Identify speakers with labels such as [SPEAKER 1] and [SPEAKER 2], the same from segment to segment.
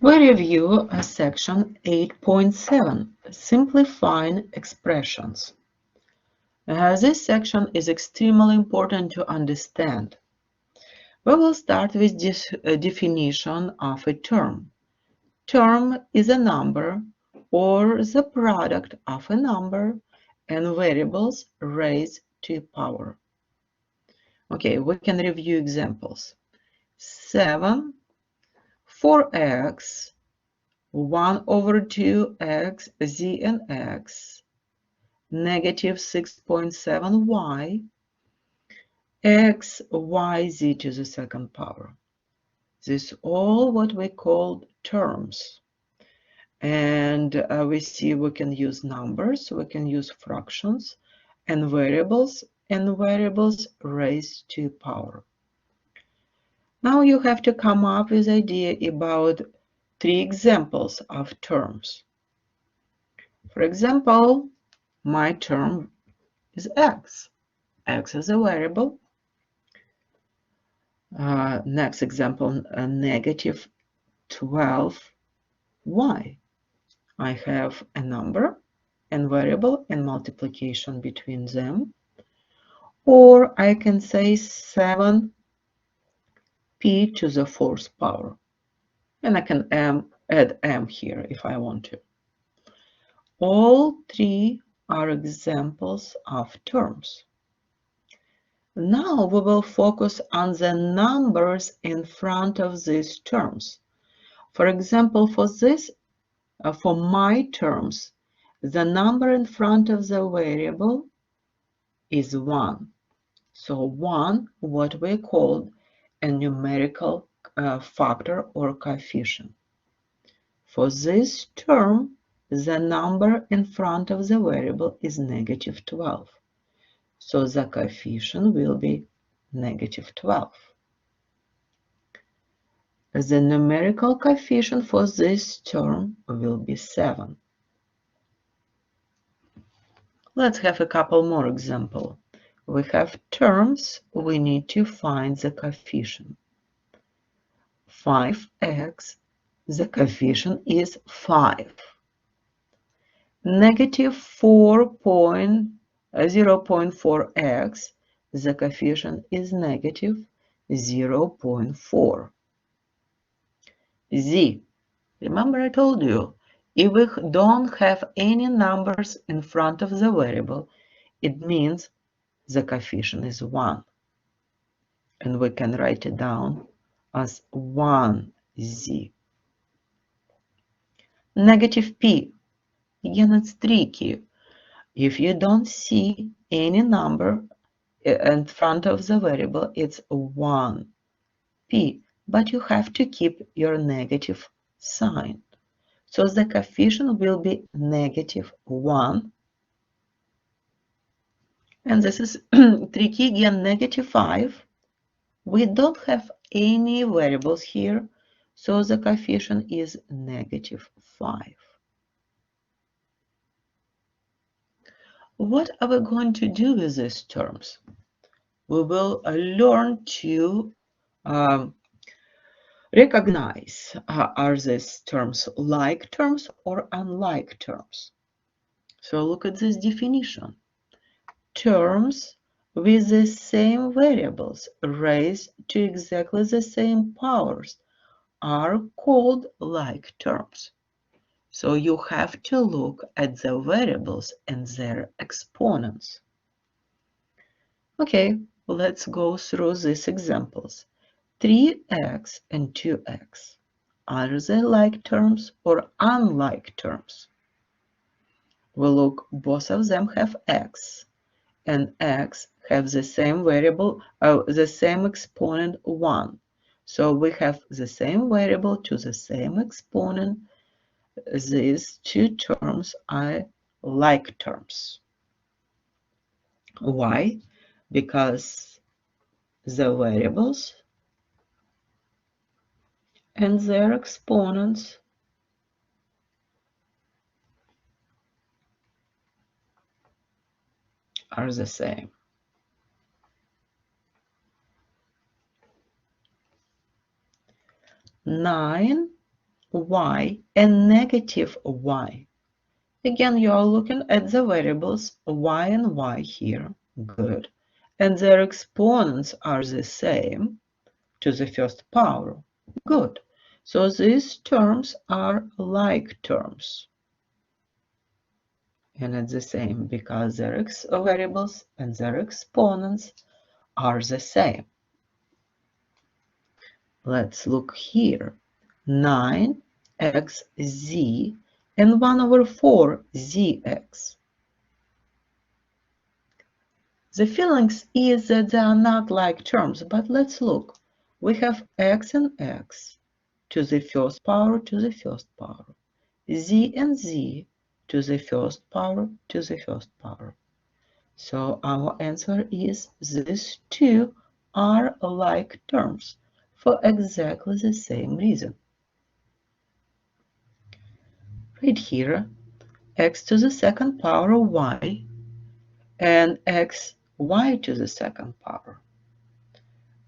[SPEAKER 1] We review section 8.7, Simplifying Expressions. This section is extremely important to understand. We will start with this definition of a term. Term is a number or the product of a number and variables raised to power. Okay, we can review examples. 7, 4x, 1 over 2x, z and x, negative 6.7y, x, y, z to the second power. This is all what we call terms. And we see we can use numbers, we can use fractions and variables raised to power. Now you have to come up with idea about 3 examples of terms. For example, my term is x. X is a variable. Next example, negative 12y. I have a number and variable and multiplication between them. Or I can say 7p to the fourth power. And I can add m here if I want to. All 3 are examples of terms. Now we will focus on the numbers in front of these terms. For example, for my terms, the number in front of the variable is 1. So 1, what we call a numerical factor or coefficient. For this term, the number in front of the variable is negative 12. So the coefficient will be negative 12. The numerical coefficient for this term will be 7. Let's have a couple more examples. We have terms, we need to find the coefficient. 5x, the coefficient is 5. Negative 0.4x, the coefficient is negative 0.4. Z, remember I told you, if we don't have any numbers in front of the variable, it means the coefficient is 1. And we can write it down as 1z. Negative p. Again, it's tricky. If you don't see any number in front of the variable, it's 1p. But you have to keep your negative sign. So the coefficient will be negative 1. And this is tricky again, negative 5. We don't have any variables here, so the coefficient is negative 5. What are we going to do with these terms? We will learn to recognize are these terms like terms or unlike terms. So look at this definition. Terms with the same variables raised to exactly the same powers are called like terms. So you have to look at the variables and their exponents. Okay, let's go through these examples. 3x and 2x. Are they like terms or unlike terms? We look, both of them have x, and x have the same variable, the same exponent 1. So we have the same variable to the same exponent. These 2 terms are like terms. Why? Because the variables and their exponents are the same. Nine y and negative y. Again, you are looking at the variables y and y here. Good. And their exponents are the same to the first power. Good. So these terms are like terms. And it's the same because their variables and their exponents are the same. Let's look here. 9xz and 1 over 4 zx. The feelings is that they are not like terms, but let's look. We have x and x to the first power to the first power. Z and z to the first power to the first power. So our answer is these two are like terms for exactly the same reason. Right here, x to the second power y and x y to the second power.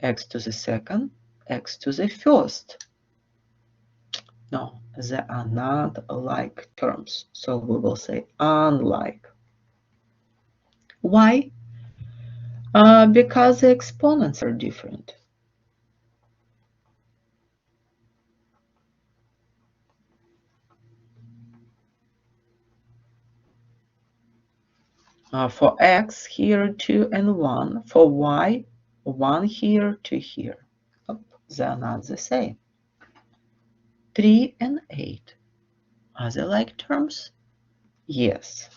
[SPEAKER 1] X to the second, x to the first. No, they are not like terms, so we will say unlike. Why? Because the exponents are different. For x, here 2 and 1. For y, 1 here, 2 here. Oh, they are not the same. 3 and 8. Are they like terms? Yes.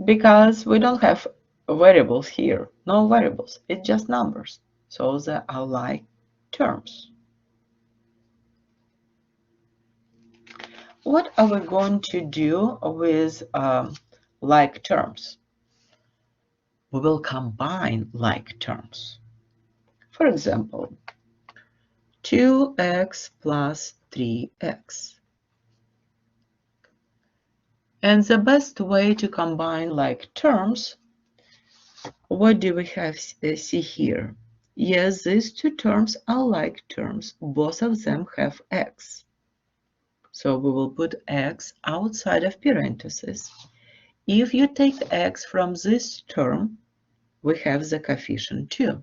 [SPEAKER 1] Because we don't have variables here. No variables. It's just numbers. So they are like terms. What are we going to do with like terms? We will combine like terms. For example, 2x plus 3x. And the best way to combine like terms, what do we have see here? Yes, these two terms are like terms. Both of them have x. So we will put x outside of parentheses. If you take x from this term, we have the coefficient 2.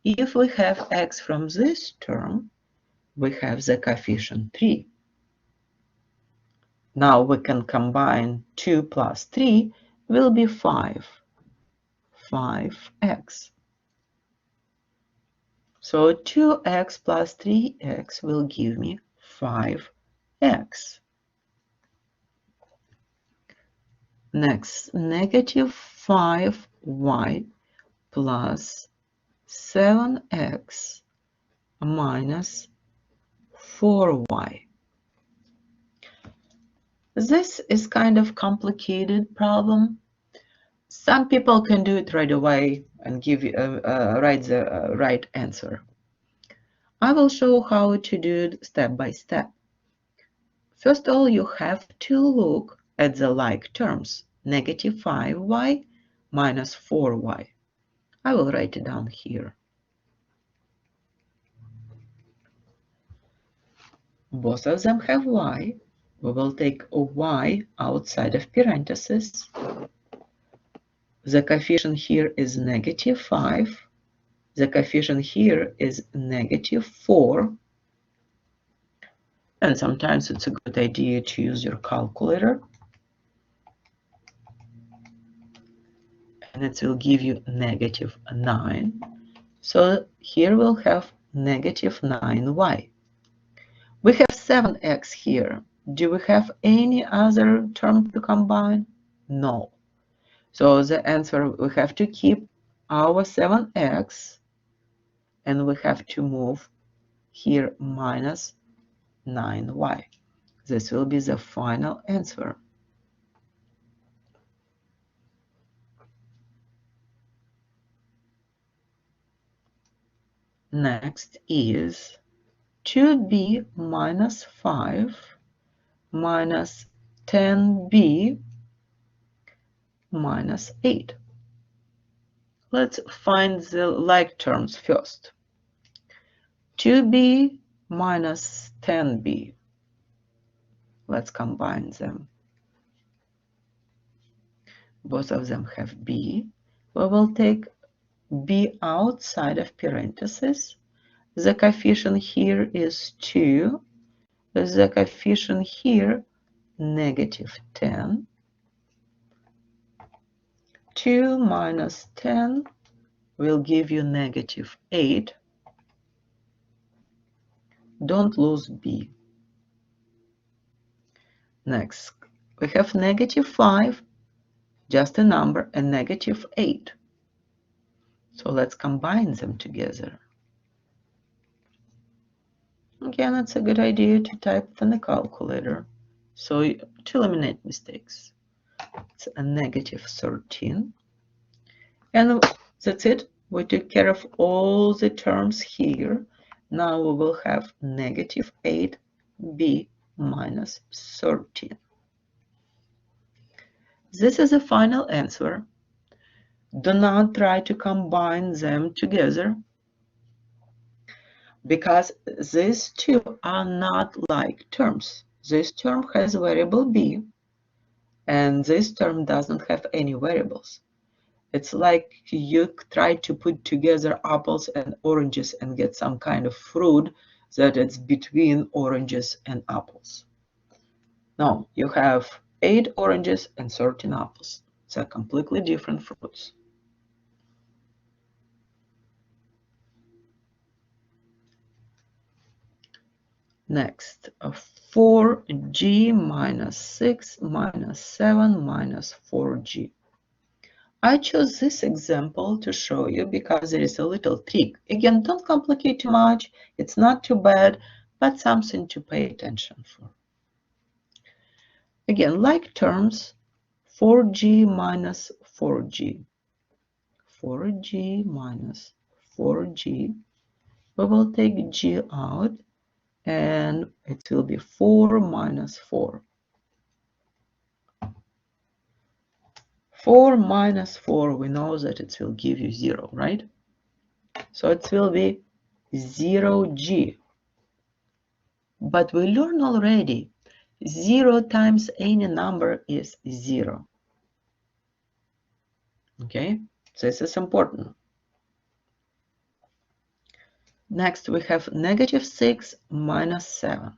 [SPEAKER 1] If we have x from this term, we have the coefficient 3. Now we can combine 2 plus 3 will be 5. 5x. So 2x plus 3x will give me 5x. Next, negative 5y plus 7x minus 4y. This is kind of complicated problem. Some people can do it right away and give you write the right answer. I will show how to do it step by step. First of all, you have to look at the like terms, negative 5y minus 4y. I will write it down here. Both of them have y. We will take a y outside of parentheses. The coefficient here is negative 5. The coefficient here is negative 4. And sometimes it's a good idea to use your calculator. And it will give you negative 9. So here we'll have negative 9y. We have 7x here. Do we have any other term to combine? No. So the answer, we have to keep our 7x, and we have to move here minus 9y. This will be the final answer. Next is 2b minus 5 minus 10b minus 8. Let's find the like terms first. 2b minus 10b. Let's combine them. Both of them have b. We will take b outside of parentheses. The coefficient here is 2. The coefficient here, negative 10. 2 minus 10 will give you negative 8. Don't lose b. Next, we have negative 5, just a number, and negative 8. So let's combine them together. Again, it's a good idea to type in the calculator, so to eliminate mistakes. It's a negative 13. And that's it. We took care of all the terms here. Now we will have negative 8b minus 13. This is the final answer. Do not try to combine them together, because these two are not like terms. This term has variable b, and this term doesn't have any variables. It's like you try to put together apples and oranges and get some kind of fruit that it's between oranges and apples. No, you have 8 oranges and 13 apples. They're completely different fruits. Next, 4g minus 6 minus 7 minus 4g. I chose this example to show you because there is a little trick. Again, don't complicate too much. It's not too bad, but something to pay attention for. Again, like terms, 4g minus 4g. 4g minus 4g. We will take g out, and it will be 4 minus 4. 4 minus 4, we know that it will give you 0, right? So it will be 0g. But we learned already, 0 times any number is 0. Okay, this is important. Next, we have negative 6 minus 7.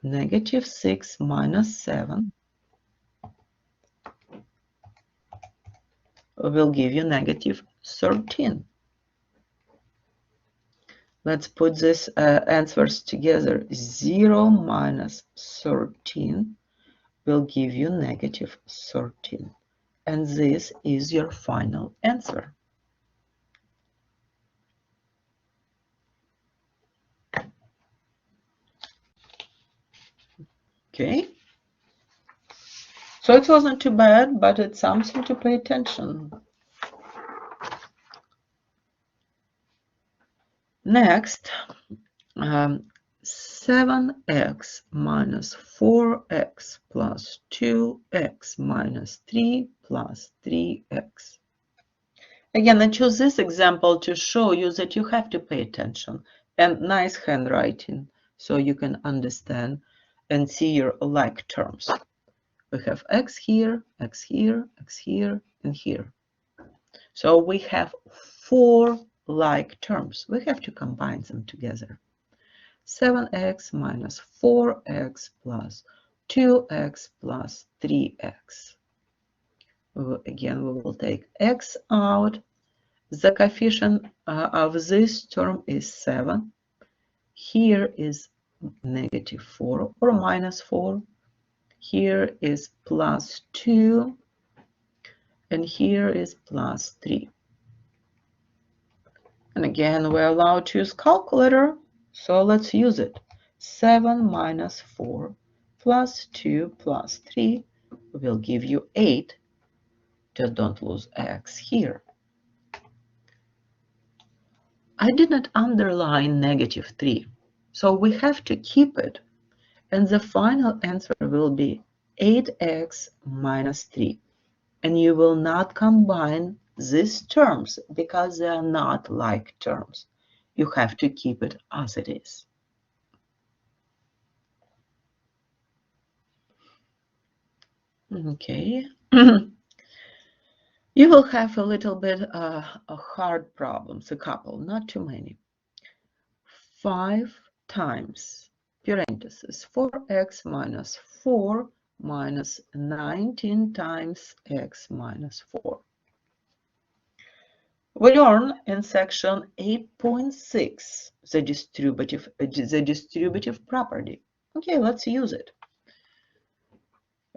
[SPEAKER 1] Negative 6 minus 7 will give you negative 13. Let's put these answers together. 0 minus 13 will give you negative 13. And this is your final answer. Okay. So it wasn't too bad, but it's something to pay attention. Next, 7x minus 4x plus 2x minus 3 plus 3x. Again, I chose this example to show you that you have to pay attention, and nice handwriting so you can understand and see your like terms. We have x here, x here, x here, and here. So we have 4 like terms. We have to combine them together. 7x minus 4x plus 2x plus 3x. Again, we will take x out. The coefficient of this term is 7. Here is negative 4 or minus 4. Here is plus 2. And here is plus 3. And again, we're allowed to use calculator, so let's use it. 7 minus 4 plus 2 plus 3 will give you 8. Just don't lose x here. I didn't underline negative 3, so we have to keep it. And the final answer will be 8x minus 3. And you will not combine these terms because they are not like terms. you have to keep it as it is. Okay. You will have a little bit hard problems, a couple, not too many. 5 times parentheses 4x minus 4 minus 19 times x minus 4. We learn in section 8.6 the distributive property. Okay, let's use it.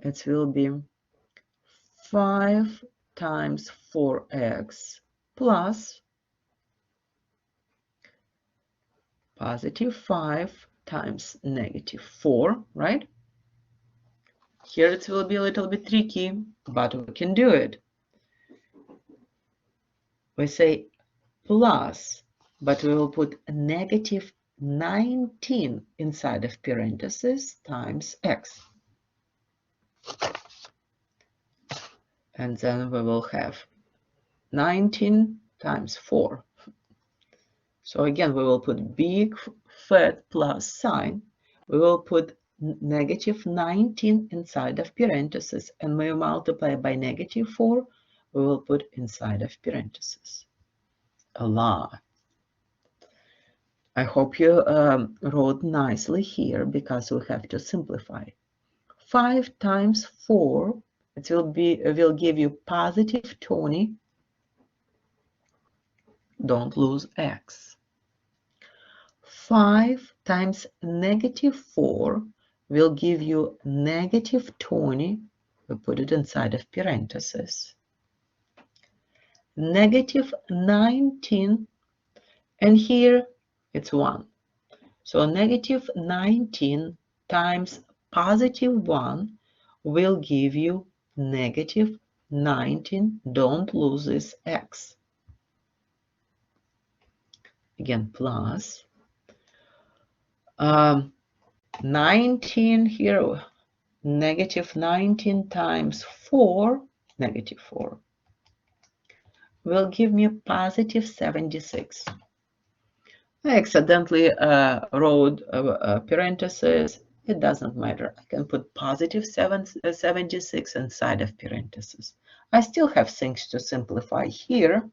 [SPEAKER 1] It will be 5 times 4x plus positive 5 times negative 4, right? Here it will be a little bit tricky, but we can do it. We say plus, but we will put a negative 19 inside of parentheses times x. And then we will have 19 times 4. So again, we will put big fat plus sign. We will put negative 19 inside of parentheses, and we multiply by negative 4. We will put inside of parentheses. A lot. I hope you wrote nicely here because we have to simplify. 5 times 4, it will give you positive 20. Don't lose x. 5 times negative 4 will give you negative 20. We put it inside of parentheses. Negative 19, and here it's 1. So negative 19 times positive 1 will give you negative 19. Don't lose this x. Again, plus 19 here, negative 19 times 4, negative 4, will give me positive 76. I accidentally wrote parentheses. It doesn't matter. I can put positive 76 inside of parentheses. I still have things to simplify here.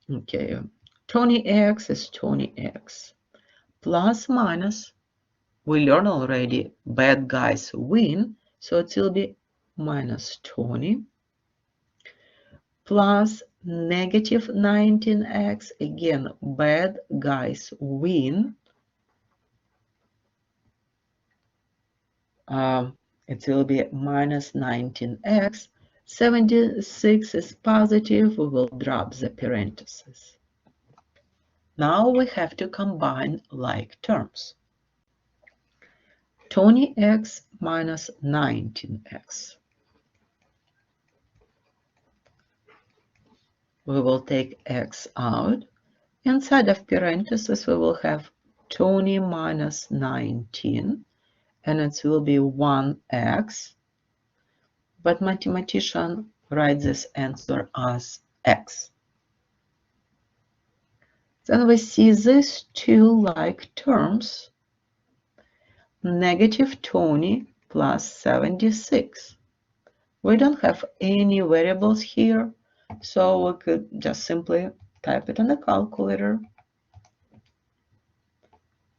[SPEAKER 1] Okay, 20x is 20x. Plus minus, we learned already bad guys win, so it will be minus 20 plus negative 19x, again, bad guys win. It will be minus 19x. 76 is positive, we will drop the parentheses. Now we have to combine like terms. 20x minus 19x. We will take x out. Inside of parentheses, we will have 20 minus 19, and it will be 1x. But mathematician writes this answer as x. Then we see these two like terms, negative 20 plus 76. We don't have any variables here, so we could just simply type it on the calculator.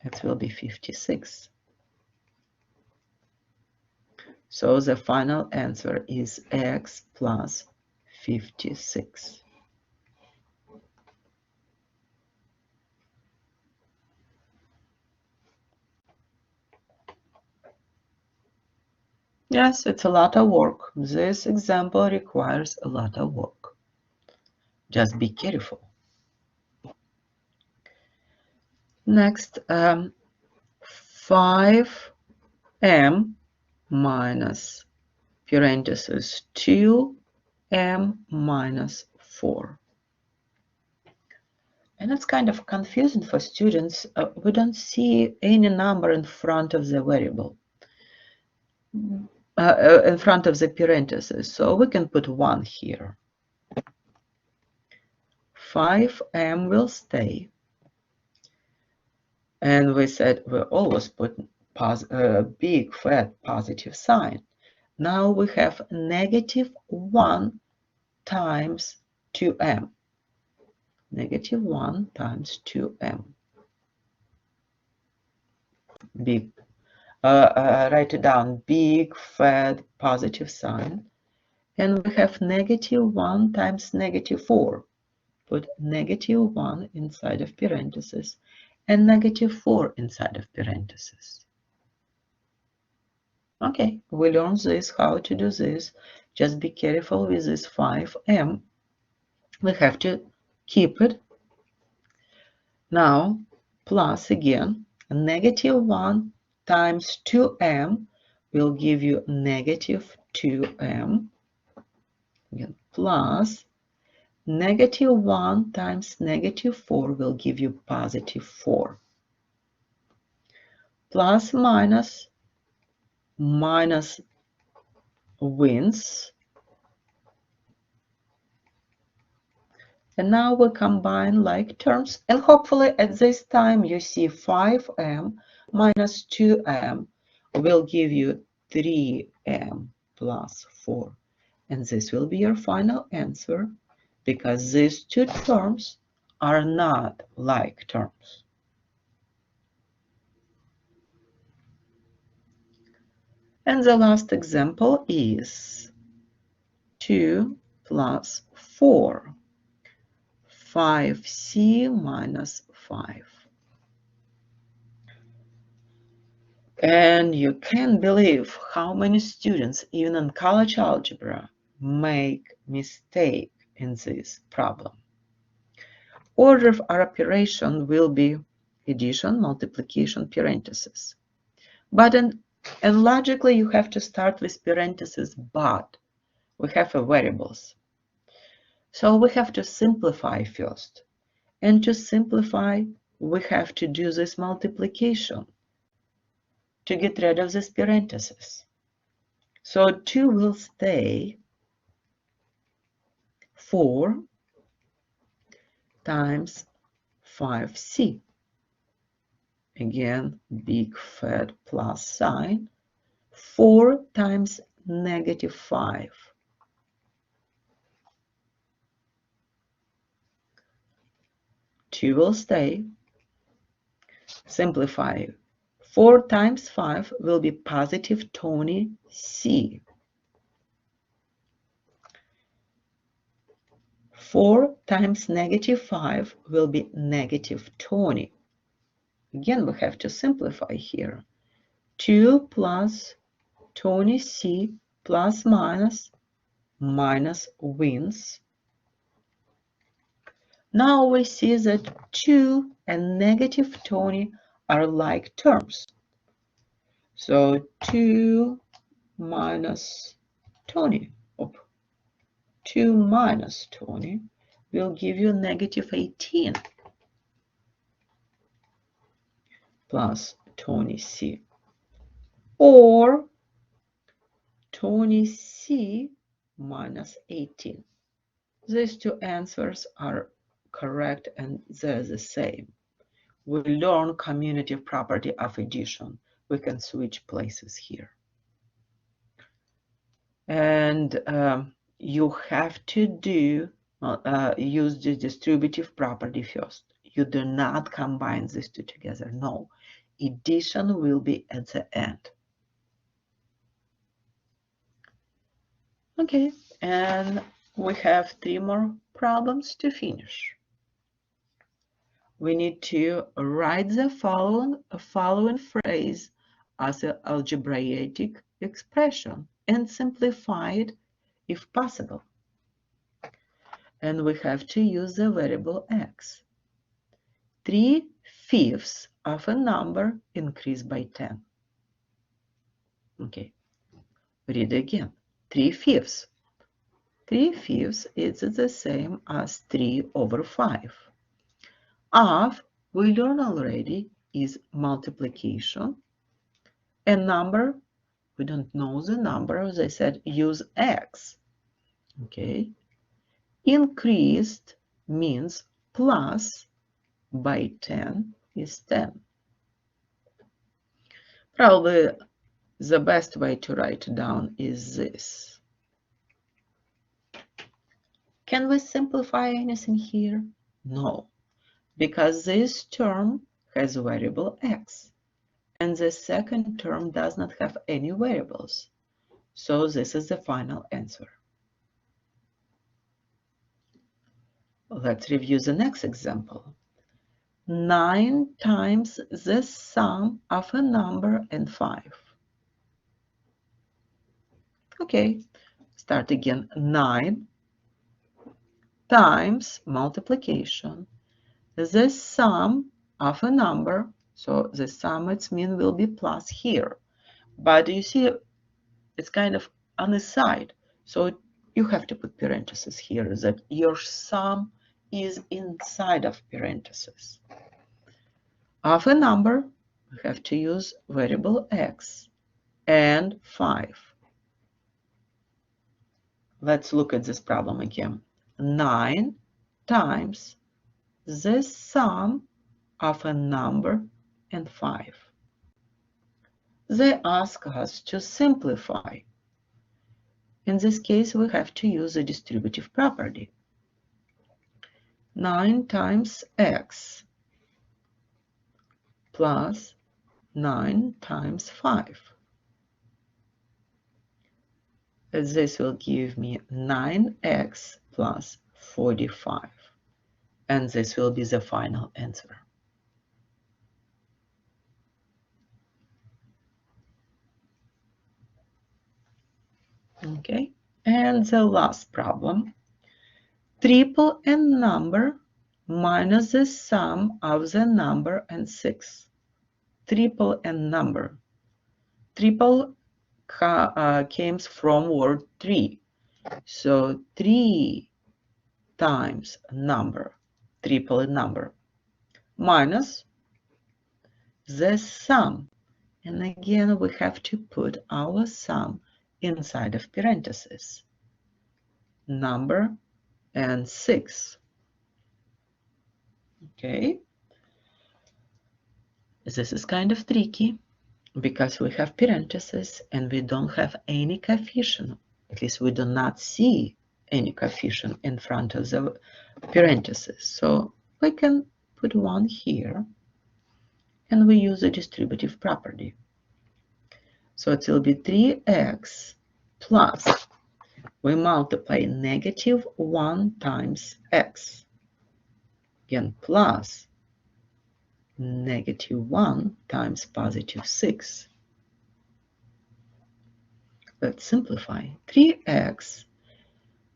[SPEAKER 1] It will be 56. So the final answer is x plus 56. Yes, it's a lot of work. This example requires a lot of work. Just be careful. Next, 5m minus parentheses 2m minus 4. And it's kind of confusing for students. We don't see any number in front of the variable, in front of the parentheses. So we can put 1 here. 5m will stay. And we said we always put big fat positive sign. Now we have -1 times 2m. -1 times 2m. Big. Write it down. Big fat positive sign. And we have -1 times -4. Put -1 inside of parentheses and -4 inside of parentheses. Okay, we learned this, how to do this. Just be careful with this 5m. We have to keep it. Now, plus again, -1 times 2m will give you -2m. Again, plus -1 times -4 will give you +4. Plus minus wins. And now we combine like terms, and hopefully at this time you see 5m minus 2m will give you 3m plus 4. And this will be your final answer, because these two terms are not like terms. And the last example is 2 plus 4. 5c minus 5. And you can't believe how many students, even in college algebra, make mistake in this problem. Order of our operation will be addition, multiplication, parentheses. But and logically you have to start with parentheses, but we have variables. So we have to simplify first. And to simplify, we have to do this multiplication to get rid of this parentheses. So 2 will stay. 4 times 5c. Again, big fat plus sign. 4 times -5. Two will stay. Simplify. 4 times 5 will be positive 20c. 4 times -5 will be -20. Again, we have to simplify here. 2 plus 20c plus minus wins. Now we see that 2 and -20 are like terms. So 2 minus 20, 2 minus 20 will give you -18 plus 20c, or 20c minus 18. These two answers are correct and they're the same. We learn commutative property of addition. We can switch places here. And you have to use the distributive property first. You do not combine these two together. No, addition will be at the end. Okay, and we have 3 more problems to finish. We need to write the following phrase as an algebraic expression and simplify it if possible. And we have to use the variable x. 3/5 of a number increased by 10. Okay, read again. 3/5. 3/5 is the same as 3/5. Of, we learned already, is multiplication. And number, we don't know the number, as I said, use x. Okay. Increased means plus by 10 is 10. Probably the best way to write down is this. Can we simplify anything here? No, because this term has variable x, and the second term does not have any variables. So this is the final answer. Let's review the next example. 9 times the sum of a number and 5. Okay, start again. 9 times multiplication, the sum of a number, so the sum it means will be plus here. But you see, it's kind of on the side. So you have to put parentheses here, that your sum is inside of parentheses. Of a number, we have to use variable x and 5. Let's look at this problem again. 9 times the sum of a number and 5. They ask us to simplify. In this case, we have to use a distributive property. 9 times x plus 9 times 5. This will give me 9x plus 45. And this will be the final answer. Okay, and the last problem. Triple a number minus the sum of the number and 6. Triple a number. Triple came from word 3. So 3 times number, triple a number, minus the sum. And again, we have to put our sum inside of parentheses. Number and 6. Okay. This is kind of tricky because we have parentheses and we don't have any coefficient. At least we do not see any coefficient in front of the parentheses. So we can put 1 here and we use a distributive property. So it will be 3x plus, we multiply negative 1 times x. Again, plus negative 1 times positive 6. Let's simplify. 3x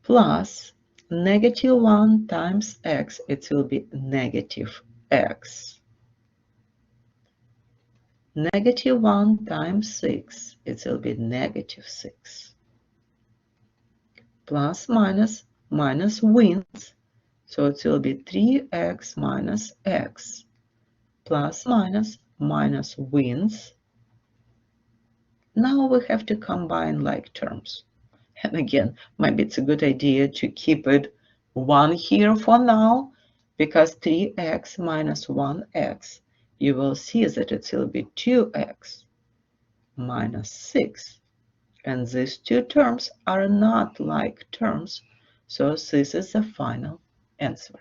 [SPEAKER 1] plus negative 1 times x, it will be negative x. Negative 1 times 6, it will be negative 6. Plus minus, minus wins, so it will be 3x minus x. Plus minus, minus wins. Now we have to combine like terms. And again, maybe it's a good idea to keep it 1 here for now, because 3x minus 1x, you will see that it will be 2x minus 6. And these two terms are not like terms, so this is the final answer.